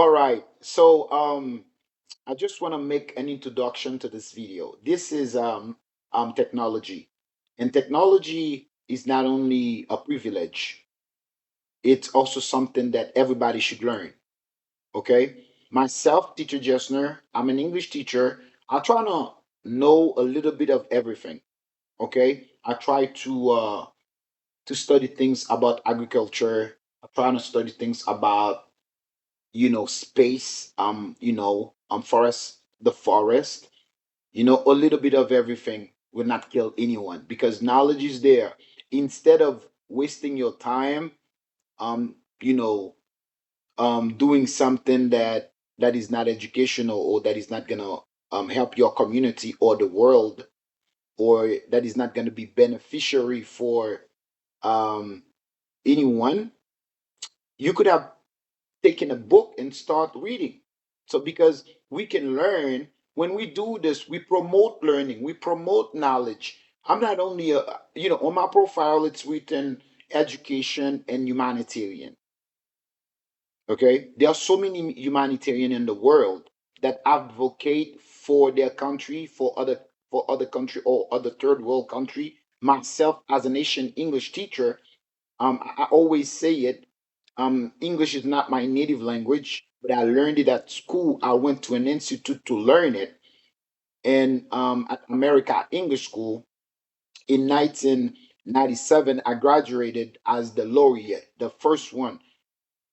All right. So I just want to make an introduction to this video. This is technology. And technology is not only a privilege, it's also something that everybody should learn. Okay? Myself, teacher Gesner, I'm an English teacher. I try to know a little bit of everything. Okay? I try to study things about agriculture. I try to study things about space, forest, the forest, a little bit of everything will not kill anyone because knowledge is there. Instead of wasting your time, um, you know, doing something that is not educational or that is not gonna help your community or the world, or that is not gonna be beneficiary for um anyone, you could have taken a book and start reading. So because we can learn, when we do this, we promote learning, we promote knowledge. I'm not only on my profile it's written education and humanitarian. Okay, there are so many humanitarian in the world that advocate for their country, for other country or other third world country. Myself as an Asian English teacher, I always say it. English is not my native language, but I learned it at school. I went to an institute to learn it, and at America English School in 1997, I graduated as the laureate, the first one.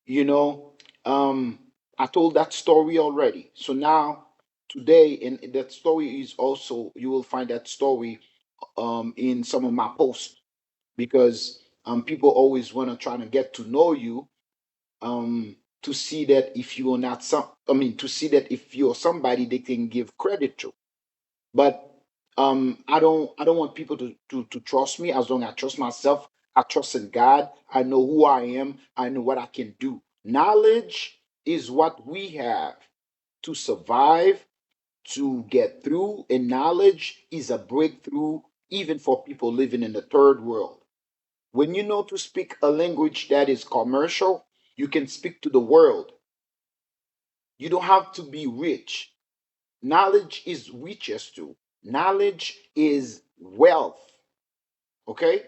You know, um, I told that story already. So now, today, and that story is also, you will find that story in some of my posts because people always want to try to get to know you, to see that if you are not to see that if you're somebody they can give credit to. But I don't want people to trust me. As long as I trust myself, I trust in God. I know who I am. I know what I can do. Knowledge is what we have to survive, to get through, and knowledge is a breakthrough even for people living in the third world. When you know to speak a language that is commercial, you can speak to the world. You don't have to be rich. Knowledge is riches too. Knowledge is wealth. Okay?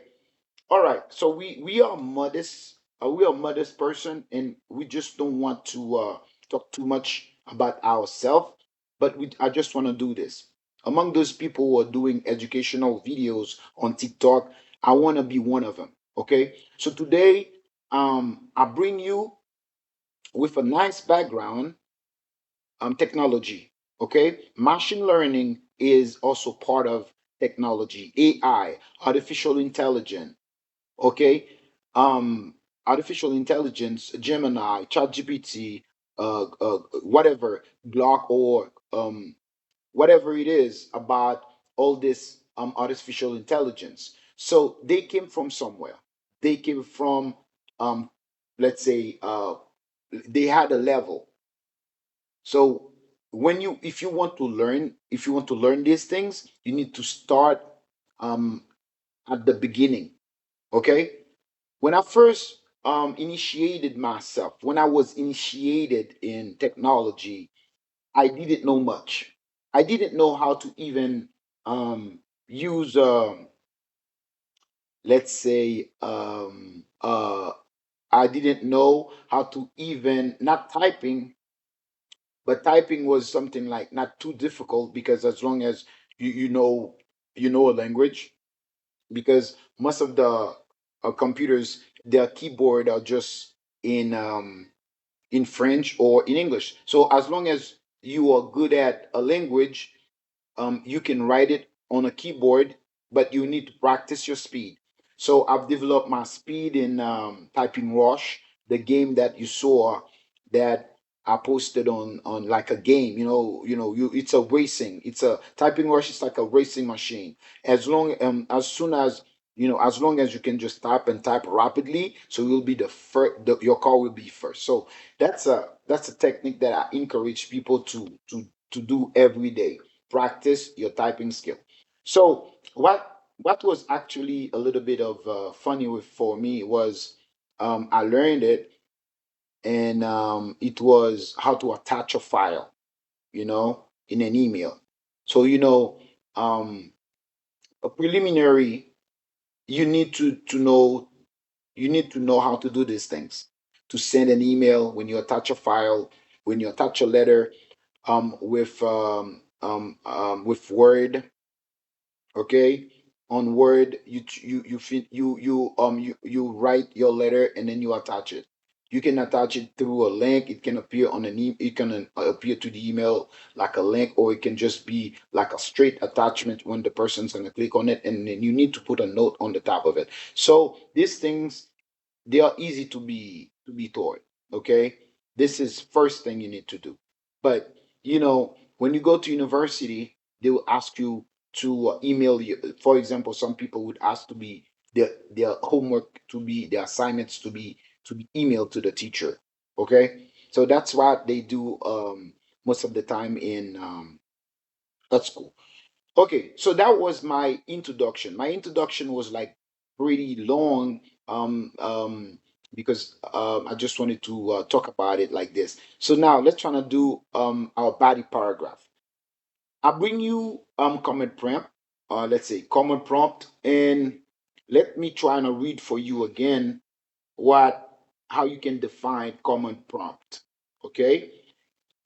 All right. So we are modest. We are modest person, and we just don't want to talk too much about ourselves. But I just want to do this. Among those people who are doing educational videos on TikTok, I want to be one of them. Okay. So today, I bring you with a nice background, technology. Okay, machine learning is also part of technology. AI, artificial intelligence. Okay, um, artificial intelligence, Gemini, ChatGPT, whatever, Glock, or whatever it is about all this artificial intelligence. So they came from somewhere. They came from, um, let's say, they had a level. So if you want to learn, these things, you need to start um, at the beginning. Okay. When I first initiated myself, when I was initiated in technology, I didn't know much. I didn't know how to even use, let's say, I didn't know how to even, not typing, but typing was something like not too difficult because as long as you know a language, because most of the computers, their keyboard are just in French or in English. So as long as you are good at a language, you can write it on a keyboard, but you need to practice your speed. So I've developed my speed in typing Rush, the game that you saw that I posted on like a game. It's a racing. It's a typing Rush. It's like a racing machine. As long as you can just type and type rapidly, so you'll be the first. Your car will be first. So that's a technique that I encourage people to do every day. Practice your typing skill. So what was actually a little bit of funny for me was, I learned it and it was how to attach a file, in an email. So, um, a preliminary, you need to know how to do these things. To send an email, when you attach a file, when you attach a letter, with Word. Okay, on Word, you write your letter and then you attach it. You can attach it through a link. It can appear on it can appear to the email like a link, or it can just be like a straight attachment when the person's going to click on it, and then you need to put a note on the top of it. So these things, they are easy to be taught. Okay, this is first thing you need to do. But when you go to university, they will ask you to email you. For example, some people would ask to be their homework, to be their assignments, to be emailed to the teacher. Okay, so that's what they do most of the time in at school. Okay, so that was my introduction. My introduction was like pretty long, because I just wanted to talk about it like this. So now let's try to do our body paragraph. I bring you common prompt, let's say common prompt, and let me try and read for you again what how you can define common prompt. Okay,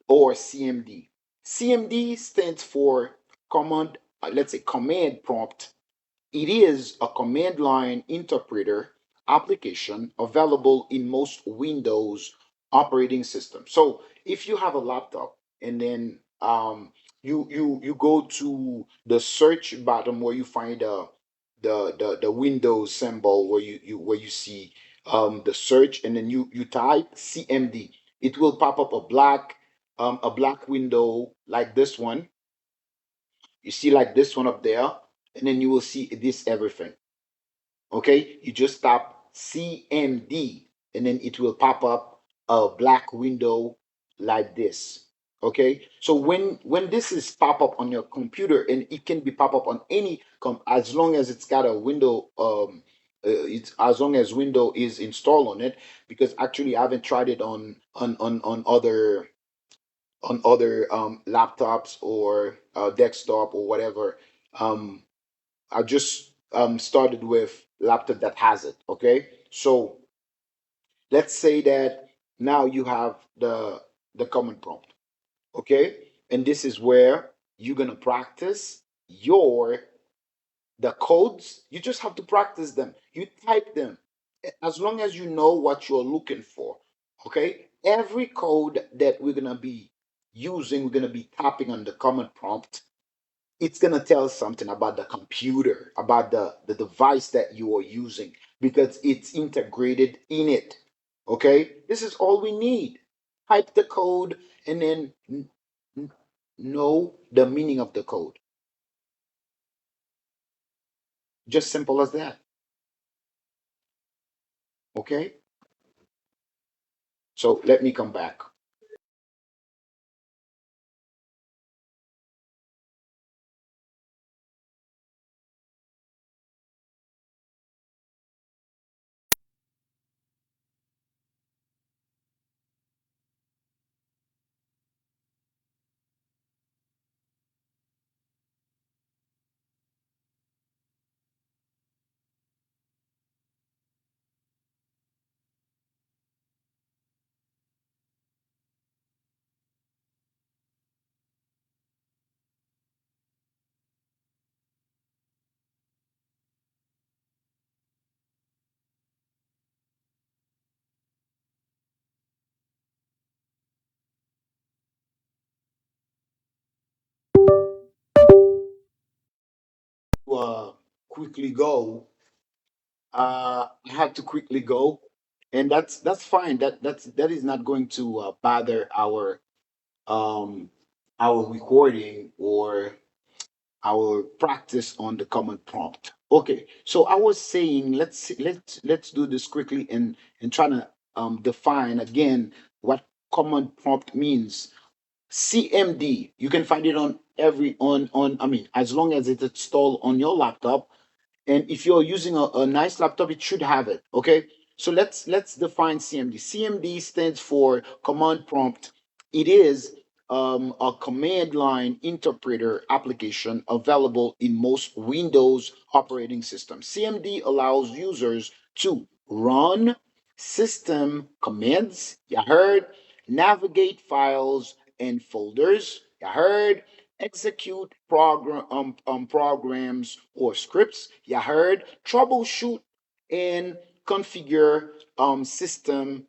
or CMD. CMD stands for command, let's say command prompt. It is a command line interpreter application available in most Windows operating systems. So if you have a laptop and then you go to the search button where you find the Windows symbol, where you see the search, and then you type CMD, it will pop up a black window like this one. You see like this one up there, and then you will see this everything. Okay, you just tap CMD, and then it will pop up a black window like this. Okay, so when this is pop up on your computer, and it can be pop up on any as long as it's got a window, it's as long as window is installed on it, because actually I haven't tried it on other laptops or desktop or whatever. um, I just started with laptop that has it. Okay, so let's say that now you have the common prompt. Okay, and this is where you're gonna practice your the codes. You just have to practice them. You type them as long as you know what you're looking for. Okay, every code that we're gonna be using, we're gonna be tapping on the common prompt. It's going to tell something about the computer, about the device that you are using, because it's integrated in it. Okay, this is all we need. Type the code, and then n- know the meaning of the code. Just simple as that. Okay, so let me come back. Quickly go. I had to quickly go, and that's fine. That is not going to bother um our recording or our practice on the common prompt. Okay, so I was saying, let's do this quickly, and try to define again what common prompt means. CMD, you can find it on every on I mean, as long as it's installed on your laptop, and if you're using a nice laptop, it should have it. Okay, So let's define CMD. CMD stands for command prompt. It is a command line interpreter application available in most Windows operating systems. CMD allows users to run system commands, you heard, navigate files and folders, you heard, execute programs or scripts, you heard, troubleshoot and configure system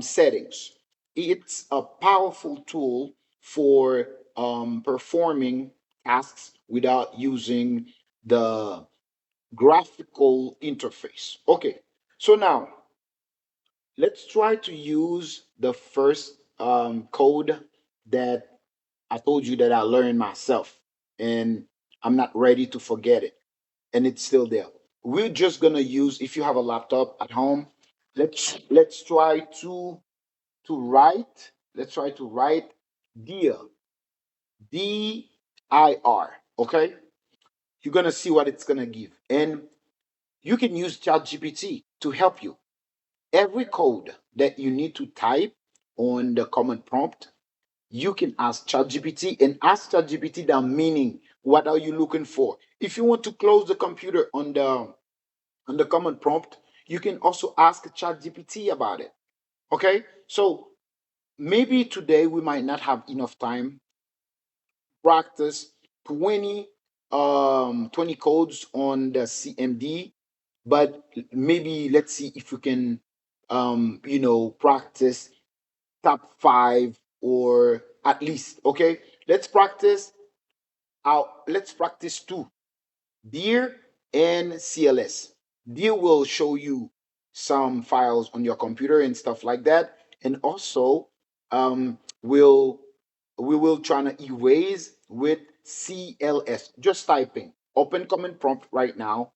settings. It's a powerful tool for performing tasks without using the graphical interface. Okay, so now let's try to use the first code that I told you that I learned myself, and I'm not ready to forget it, and it's still there. We're just gonna use, if you have a laptop at home, let's try to write. Let's try to write dir, dir. Okay, you're gonna see what it's gonna give, and you can use ChatGPT to help you. Every code that you need to type on the command prompt, you can ask ChatGPT and ask ChatGPT the meaning. What are you looking for? If you want to close the computer on the command prompt, you can also ask ChatGPT about it. Okay, so maybe today we might not have enough time practice 20 codes on the CMD, but maybe let's see if we can practice top 5 or at least. Okay, let's practice 2, dir and cls. Dir will show you some files on your computer and stuff like that, and also will we will try to erase with cls. Just typing, open command prompt right now.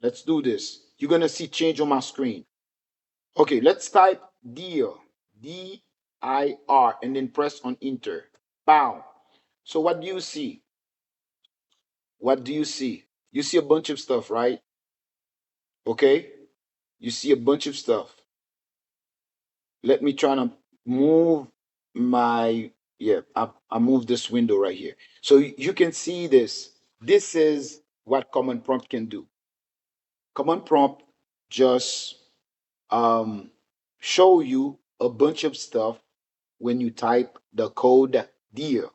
Let's do this. You're gonna see change on my screen. Okay, let's type dir, dir, and then press on enter. Bow. So what do you see? What do you see? You see a bunch of stuff, right? Okay, you see a bunch of stuff. Let me try to move my, yeah, I moved this window right here. So you can see this. This is what command prompt can do. Command prompt just um, show you a bunch of stuff when you type the code dir,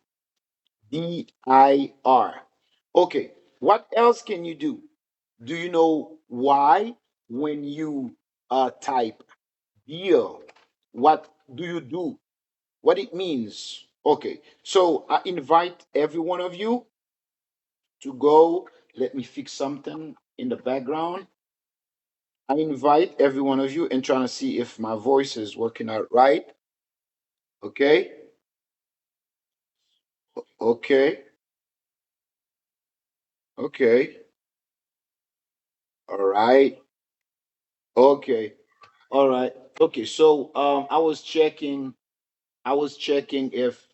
dir. Okay, what else can you do? Do you know why when you type dir, what do you do? What it means? Okay, so I invite every one of you to go. Let me fix something in the background. I invite every one of you and trying to see if my voice is working out right. Okay, okay, okay. All right. Okay. All right. Okay. So I was checking if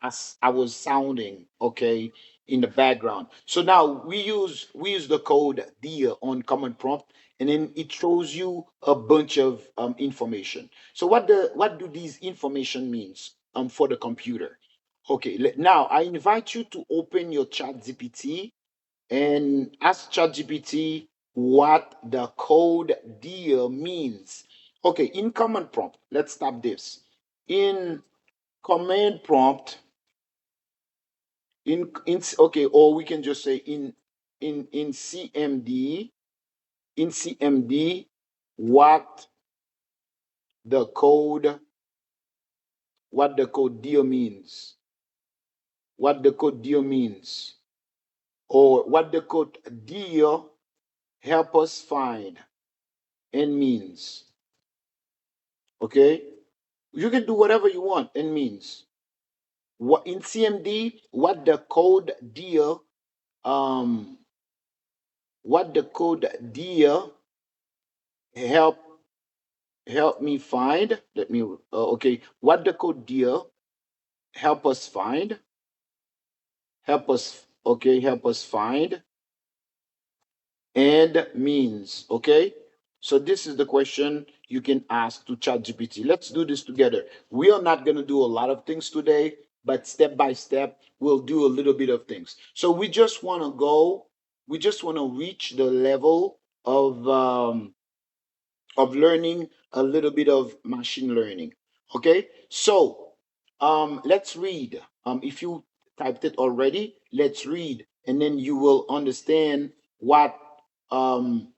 as I was sounding okay in the background. So now we use the code dir on command prompt, and then it shows you a bunch of information. So what do these information means for the computer? Okay, now I invite you to open your chat GPT and ask ChatGPT what the code dir means. Okay, in command prompt, let's stop this. In command prompt, okay, or we can just say in CMD, what the code what the code dir means, what the code dir means, or what the code dir help us find and means. Okay, you can do whatever you want and means. What in CMD, um what the code dir help help me find. Let me okay, what the code dir help us find, help us find and means. Okay, So this is the question you can ask to ChatGPT. Let's do this together. We are not going to do a lot of things today, but step by step, we'll do a little bit of things. So we just want to reach the level of learning a little bit of machine learning. Okay, so let's read. If you typed it already, let's read, and then you will understand what um,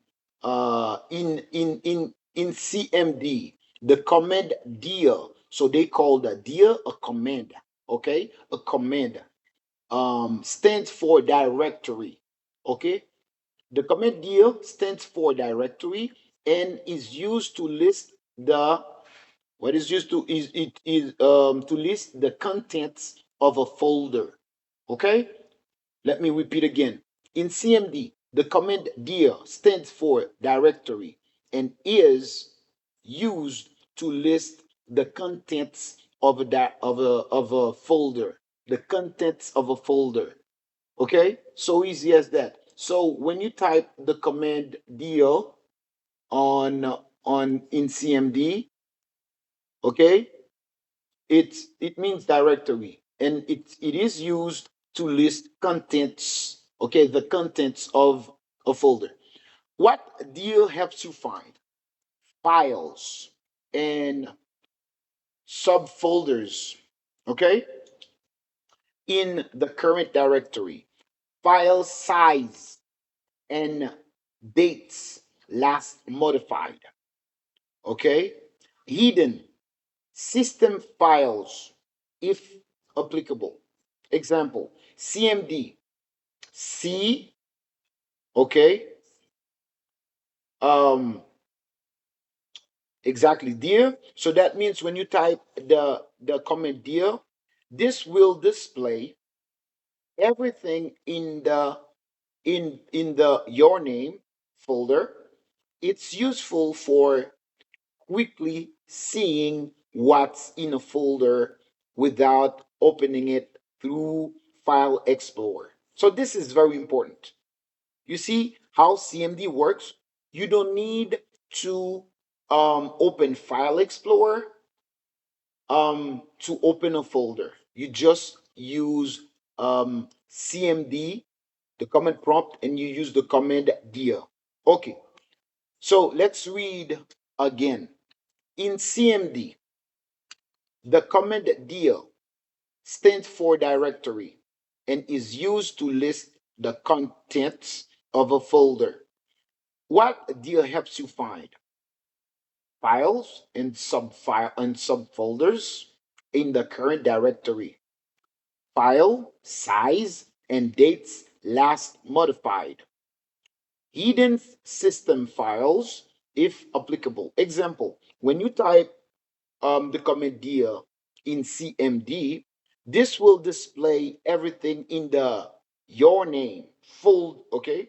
in CMD the command deal. So they call the deal a command. Okay, a command stands for directory. Okay, the command deal stands for directory and is used to list the what is used to is it is to list the contents of a folder. Okay, let me repeat again. In CMD, the command dir stands for directory and is used to list the contents of a folder. The contents of a folder. Okay, so easy as that. So when you type the command dir on in CMD, okay, it means directory and it is used to list contents, okay, the contents of a folder. What dir helps you find? Files and subfolders, okay, in the current directory. File size and dates last modified, okay. Hidden system files if applicable. Example, CMD, C, okay, um, exactly, dear. So that means when you type the comment dear, this will display everything in the your name folder. It's useful for quickly seeing what's in a folder without opening it through File Explorer. So this is very important. You see how CMD works? You don't need to open File Explorer to open a folder. You just use CMD, the command prompt, and you use the command dir. Okay, so let's read again. In CMD, the command dir stands for directory and is used to list the contents of a folder. What dir helps you find? Files and subfile and subfolders in the current directory. File, size, and dates last modified. Hidden system files if applicable. Example, when you type the command dir in CMD, this will display everything in the your name folder.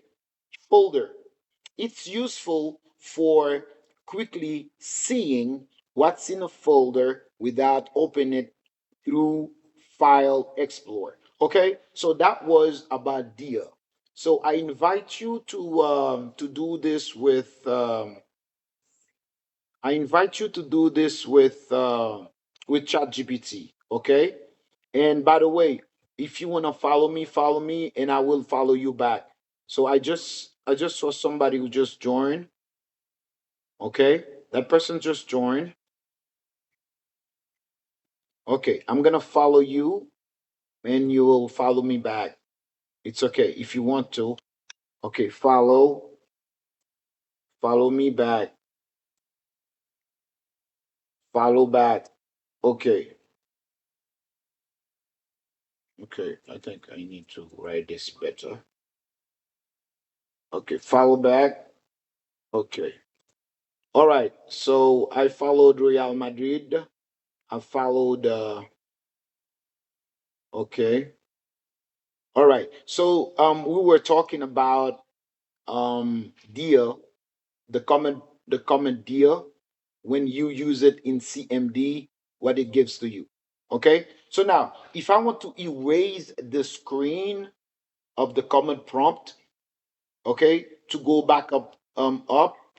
It's useful for quickly seeing what's in a folder without opening it through File Explorer. Okay, so that was about dir. So I invite you to do this with ChatGPT. Okay, and by the way, if you wanna follow me, and I will follow you back. So I just saw somebody who just joined. Okay, that person just joined. Okay, I'm gonna follow you, and you will follow me back. It's okay if you want to. Okay, follow me back, follow back. Okay, okay. I think I need to write this better. Okay, follow back. Okay. All right. So I followed Real Madrid. I followed. Okay. All right. So we were talking about deal, the common deal when you use it in CMD, what it gives to you. Okay. So now, if I want to erase the screen of the command prompt, okay, to go back up,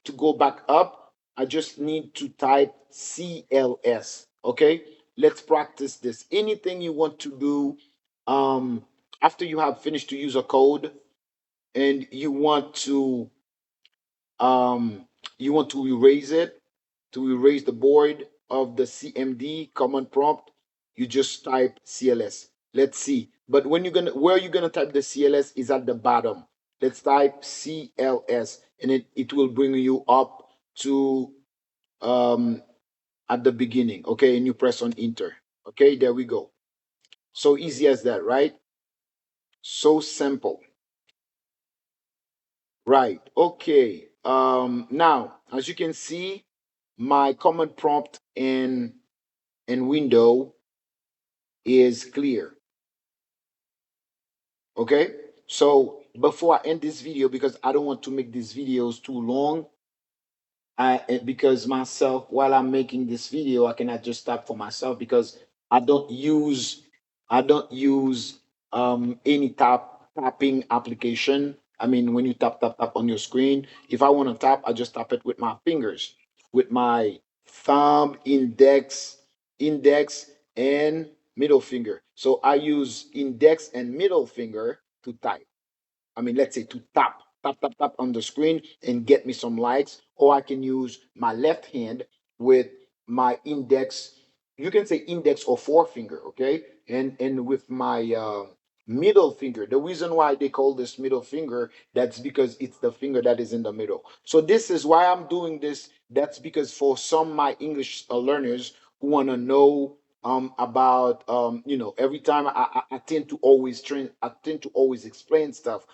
to go back up, I just need to type CLS. Okay, let's practice this. Anything you want to do after you have finished to use a code and um, you want to erase it, to erase the board of the CMD command prompt, you just type CLS. Let's see. But when you're gonna where you're gonna type the CLS is at the bottom. Let's type CLS and it will bring you up to um at the beginning. Okay, and you press on enter. Okay, there we go. So easy as that, right? So simple. Right. Okay. Now, as you can see, my command prompt in window is clear. Okay. So before I end this video, because I don't want to make these videos too long, because myself, while I'm making this video, I cannot just stop for myself because I don't use I don't use any tapping application. I mean, when you tap on your screen, if I want to tap, I just tap it with my fingers, with my thumb, index, and middle finger. So I use index and middle finger to type. I mean, let's say to tap on the screen and get me some likes, or I can use my left hand with my index. You can say index or forefinger, okay? And with my middle finger. The reason why they call this middle finger, that's because it's the finger that is in the middle. So this is why I'm doing this. That's because for some my English learners who want to know about every time I tend to always train, I tend to always explain stuff.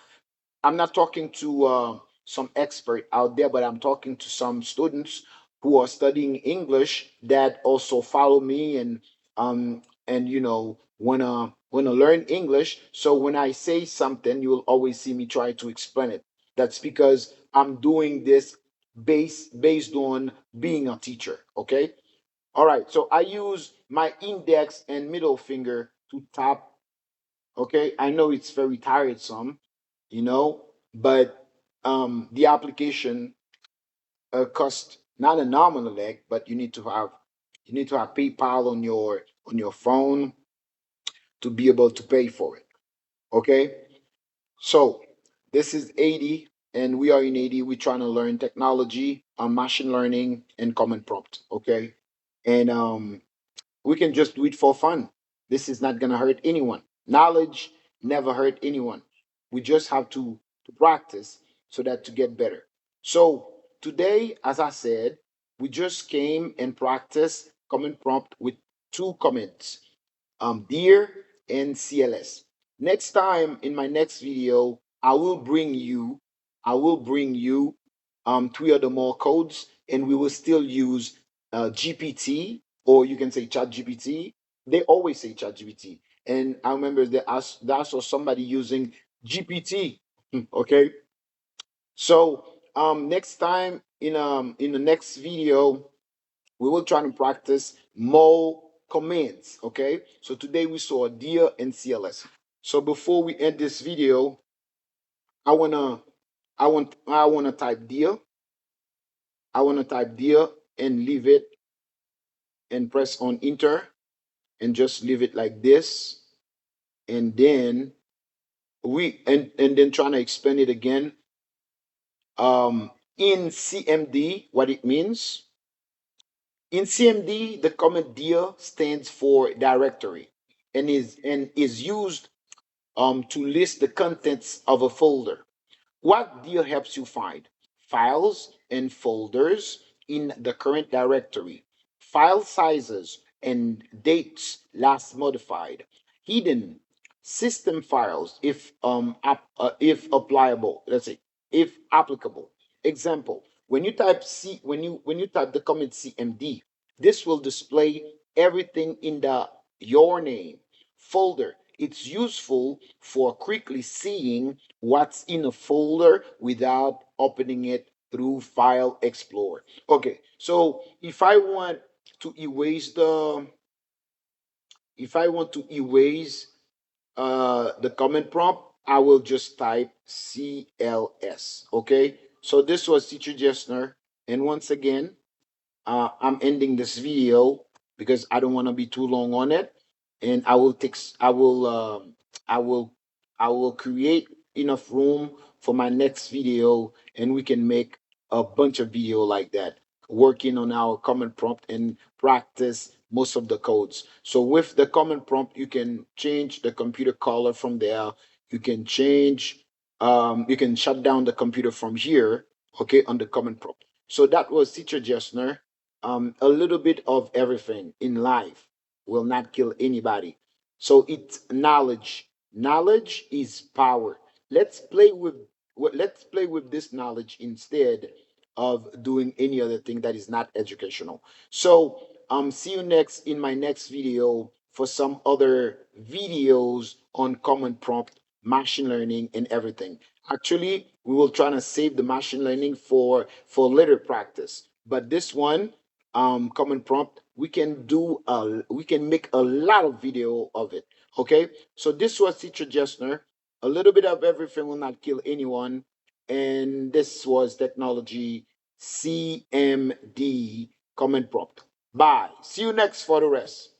I'm not talking to some expert out there, but I'm talking to some students who are studying English that also follow me and wanna learn English. So when I say something, you will always see me try to explain it. That's because I'm doing this based on being a teacher. Okay. All right. So I use my index and middle finger to tap. Okay, I know it's very tiresome, but the application costs not a nominal egg, but you need to have PayPal on your phone to be able to pay for it. Okay, so this is 80, and we are in 80. We're trying to learn technology, machine learning, and common prompt. Okay, and we can just do it for fun. This is not going to hurt anyone. Knowledge never hurt anyone. We just have to practice so that to get better. So today, as I said, we just came and practiced common prompt with two comments, dear and CLS. Next time in my next video, I will bring you three other more codes, and we will still use GPT, or you can say Chat GPT. They always say Chat GPT, and I remember that I saw somebody using GPT. Okay, so next time in the next video we will try to practice more commands. Okay, so today we saw dear and CLS. So before we end this video, I wanna I wanna type dear. I wanna type dear and leave it and press on enter and just leave it like this. And then and then trying to explain it again. In CMD, what it means. In CMD, the command dir stands for directory and is used to list the contents of a folder. What dir helps you find? Files and folders in the current directory, file sizes and dates last modified, hidden system files if applicable. Let's say if applicable. Example: when you type the command cmd, this will display everything in the your name folder. It's useful for quickly seeing what's in a folder without opening it through File Explorer. Okay, so to erase the if I want to erase the comment prompt, I will just type CLS. Okay, so this was Teacher Gesner And once again, I'm ending this video because I don't want to be too long on it, and I will, I will create enough room for my next video, and we can make a bunch of video like that, working on our common prompt and practice most of the codes. So with the common prompt, you can change the computer color from there. You can change, you can shut down the computer from here. Okay, on the common prompt. So that was Teacher Gesner. A little bit of everything in life will not kill anybody. So it's knowledge. Knowledge is power. Let's play with let's play with this knowledge instead of doing any other thing that is not educational. So see you next in my next video for some other videos on common prompt, machine learning, and everything. Actually, we will try to save the machine learning for later practice. But this one, common prompt, we can make a lot of video of it. Okay, so this was Teacher Jessner. A little bit of everything will not kill anyone, and this was technology CMD common prompt. Bye. See you next for the rest.